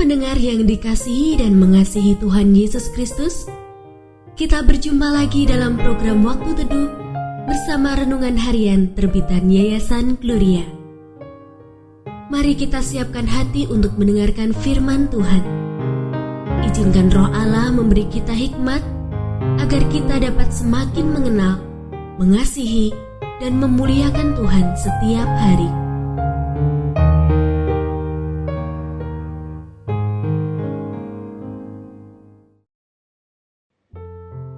Pendengar yang dikasihi dan mengasihi Tuhan Yesus Kristus, kita berjumpa lagi dalam program Waktu Teduh bersama Renungan Harian terbitan Yayasan Gloria. Mari kita siapkan hati untuk mendengarkan firman Tuhan. Izinkan Roh Allah memberi kita hikmat agar kita dapat semakin mengenal, mengasihi, dan memuliakan Tuhan setiap hari.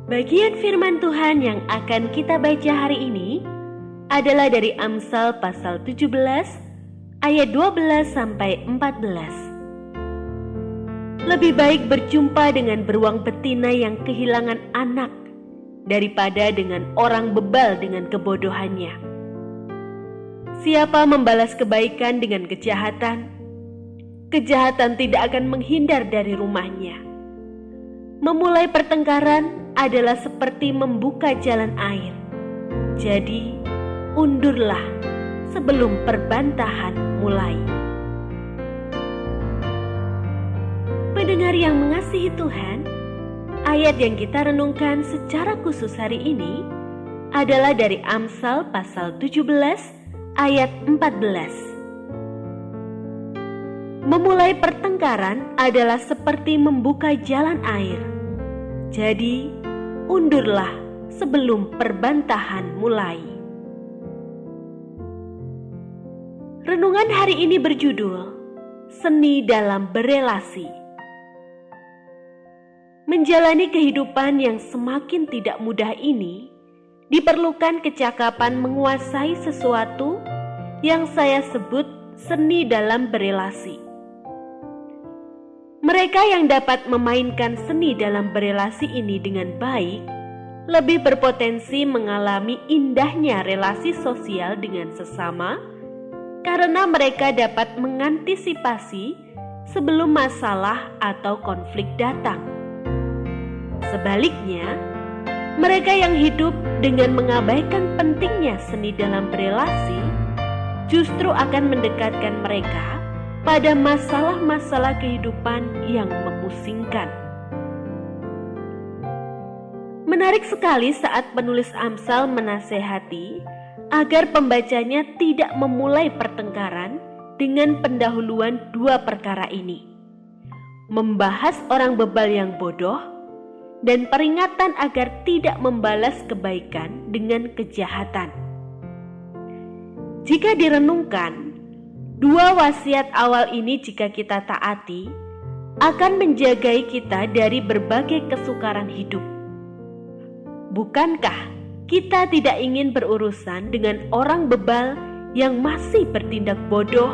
Bagian firman Tuhan yang akan kita baca hari ini adalah dari Amsal pasal 17 ayat 12 sampai 14. Lebih baik berjumpa dengan beruang betina yang kehilangan anak daripada dengan orang bebal dengan kebodohannya. Siapa membalas kebaikan dengan kejahatan, kejahatan tidak akan menghindar dari rumahnya. Memulai pertengkaran adalah seperti membuka jalan air. Jadi, undurlah sebelum perbantahan mulai. Pendengar yang mengasihi Tuhan, ayat yang kita renungkan secara khusus hari ini adalah dari Amsal pasal 17 ayat 14. Memulai pertengkaran adalah seperti membuka jalan air. Jadi, undurlah sebelum perbantahan mulai. Renungan hari ini berjudul Seni dalam Berelasi. Menjalani kehidupan yang semakin tidak mudah ini, diperlukan kecakapan menguasai sesuatu yang saya sebut seni dalam berelasi. Mereka yang dapat memainkan seni dalam berelasi ini dengan baik, lebih berpotensi mengalami indahnya relasi sosial dengan sesama, karena mereka dapat mengantisipasi sebelum masalah atau konflik datang. Sebaliknya, mereka yang hidup dengan mengabaikan pentingnya seni dalam berelasi, justru akan mendekatkan mereka pada masalah-masalah kehidupan yang memusingkan. Menarik sekali saat penulis Amsal menasehati agar pembacanya tidak memulai pertengkaran dengan pendahuluan dua perkara ini. Membahas orang bebal yang bodoh dan peringatan agar tidak membalas kebaikan dengan kejahatan. Jika direnungkan, dua wasiat awal ini jika kita taati, akan menjagai kita dari berbagai kesukaran hidup. Bukankah kita tidak ingin berurusan dengan orang bebal yang masih bertindak bodoh,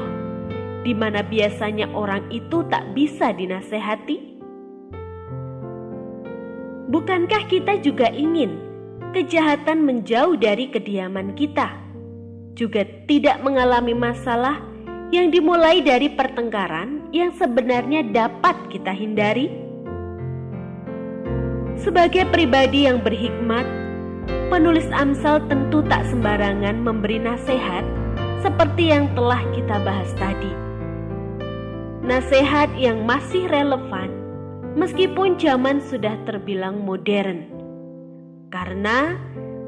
di mana biasanya orang itu tak bisa dinasehati? Bukankah kita juga ingin kejahatan menjauh dari kediaman kita, juga tidak mengalami masalah yang dimulai dari pertengkaran yang sebenarnya dapat kita hindari? Sebagai pribadi yang berhikmat, penulis Amsal tentu tak sembarangan memberi nasihat seperti yang telah kita bahas tadi. Nasihat yang masih relevan meskipun zaman sudah terbilang modern. Karena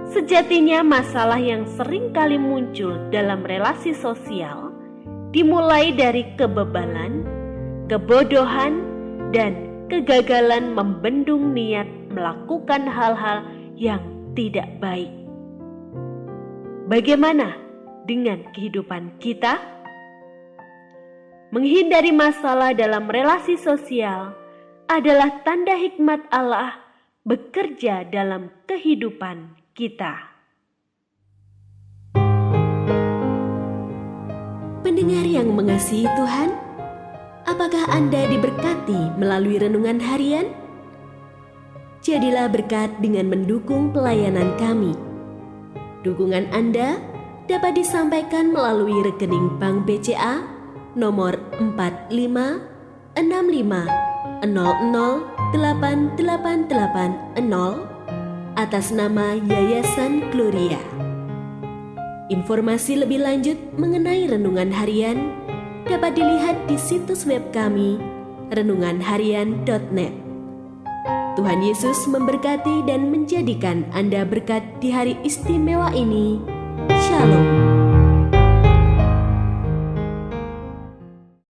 sejatinya masalah yang sering kali muncul dalam relasi sosial dimulai dari kebebalan, kebodohan, dan kegagalan membendung niat melakukan hal-hal yang tidak baik. Bagaimana dengan kehidupan kita? Menghindari masalah dalam relasi sosial adalah tanda hikmat Allah bekerja dalam kehidupan kita. Pendengar yang mengasihi Tuhan, apakah Anda diberkati melalui renungan harian? Jadilah berkat dengan mendukung pelayanan kami. Dukungan Anda dapat disampaikan melalui rekening Bank BCA nomor 4565008880 atas nama Yayasan Gloria. Informasi lebih lanjut mengenai renungan harian dapat dilihat di situs web kami renunganharian.net. Tuhan Yesus memberkati dan menjadikan Anda berkat di hari istimewa ini.